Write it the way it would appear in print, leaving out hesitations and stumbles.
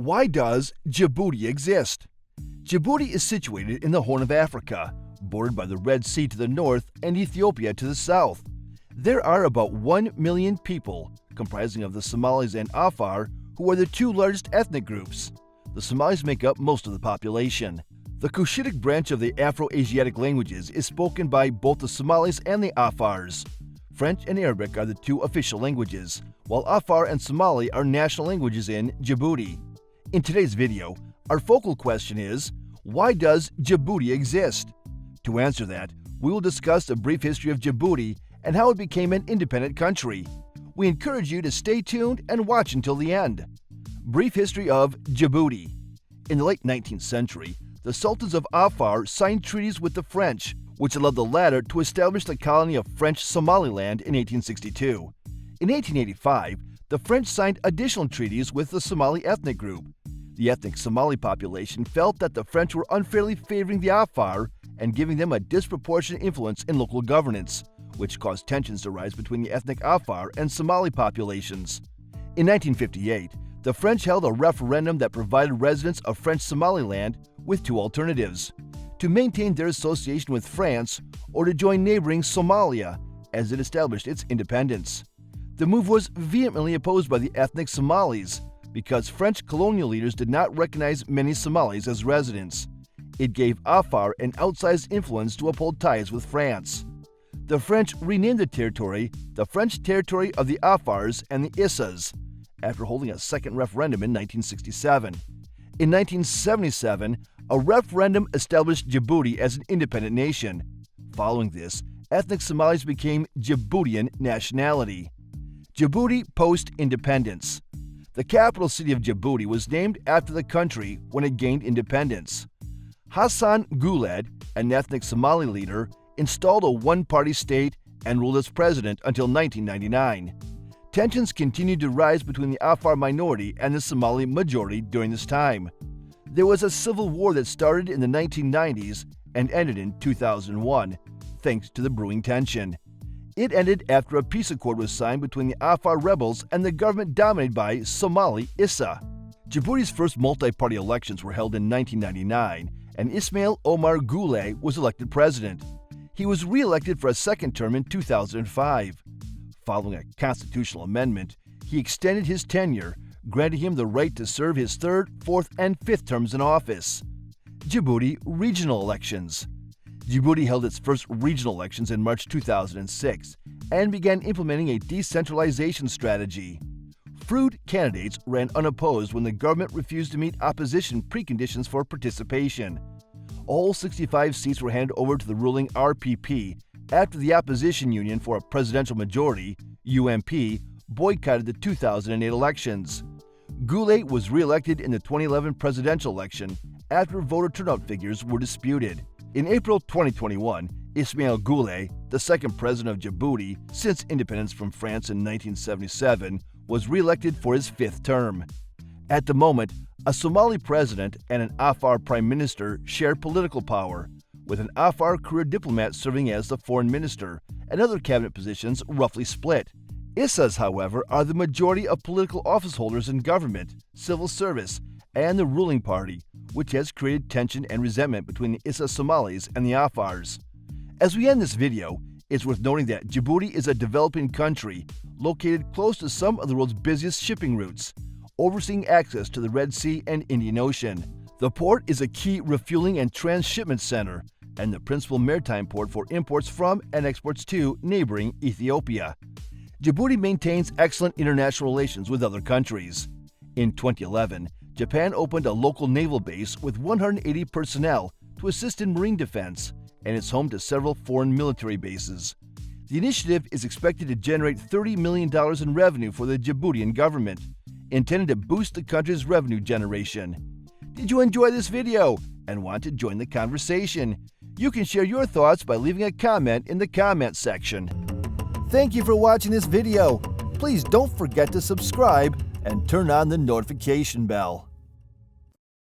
Why does Djibouti exist? Djibouti is situated in the Horn of Africa, bordered by the Red Sea to the north and Ethiopia to the south. There are about 1 million people, comprising of the Somalis and Afar, who are the two largest ethnic groups. The Somalis make up most of the population. The Cushitic branch of the Afroasiatic languages is spoken by both the Somalis and the Afars. French and Arabic are the two official languages, while Afar and Somali are national languages in Djibouti. In today's video, our focal question is, why does Djibouti exist? To answer that, we will discuss a brief history of Djibouti and how it became an independent country. We encourage you to stay tuned and watch until the end. Brief history of Djibouti. In the late 19th century, the Sultans of Afar signed treaties with the French, which allowed the latter to establish the colony of French Somaliland in 1862. In 1885, the French signed additional treaties with the Somali ethnic group. The ethnic Somali population felt that the French were unfairly favoring the Afar and giving them a disproportionate influence in local governance, which caused tensions to rise between the ethnic Afar and Somali populations. In 1958, the French held a referendum that provided residents of French Somaliland with two alternatives: to maintain their association with France or to join neighboring Somalia as it established its independence. The move was vehemently opposed by the ethnic Somalis because French colonial leaders did not recognize many Somalis as residents. It gave Afar an outsized influence to uphold ties with France. The French renamed the territory the French Territory of the Afars and the Issas, after holding a second referendum in 1967. In 1977, a referendum established Djibouti as an independent nation. Following this, ethnic Somalis became Djiboutian nationality. Djibouti post-independence. The capital city of Djibouti was named after the country when it gained independence. Hassan Guled, an ethnic Somali leader, installed a one-party state and ruled as president until 1999. Tensions continued to rise between the Afar minority and the Somali majority during this time. There was a civil war that started in the 1990s and ended in 2001, thanks to the brewing tension. It ended after a peace accord was signed between the Afar rebels and the government dominated by Somali Issa. Djibouti's first multi-party elections were held in 1999, and Ismail Omar Guelleh was elected president. He was re-elected for a second term in 2005. Following a constitutional amendment, he extended his tenure, granting him the right to serve his third, fourth, and fifth terms in office. Djibouti regional elections. Djibouti held its first regional elections in March 2006 and began implementing a decentralization strategy. Fruit candidates ran unopposed when the government refused to meet opposition preconditions for participation. All 65 seats were handed over to the ruling RPP after the opposition Union for a Presidential Majority, UMP, boycotted the 2008 elections. Guled was re-elected in the 2011 presidential election after voter turnout figures were disputed. In April 2021, Ismail Guled, the second president of Djibouti since independence from France in 1977, was re-elected for his fifth term. At the moment, a Somali president and an Afar prime minister share political power, with an Afar career diplomat serving as the foreign minister and other cabinet positions roughly split. Issas, however, are the majority of political office holders in government, civil service, and the ruling party, which has created tension and resentment between the Issa Somalis and the Afars. As we end this video, it's worth noting that Djibouti is a developing country located close to some of the world's busiest shipping routes, overseeing access to the Red Sea and Indian Ocean. The port is a key refueling and transshipment center, and the principal maritime port for imports from and exports to neighboring Ethiopia. Djibouti maintains excellent international relations with other countries. In 2011, Japan opened a local naval base with 180 personnel to assist in marine defense, and is home to several foreign military bases. The initiative is expected to generate $30 million in revenue for the Djiboutian government, intended to boost the country's revenue generation. Did you enjoy this video and want to join the conversation? You can share your thoughts by leaving a comment in the comment section. Thank you for watching this video. Please don't forget to subscribe and turn on the notification bell.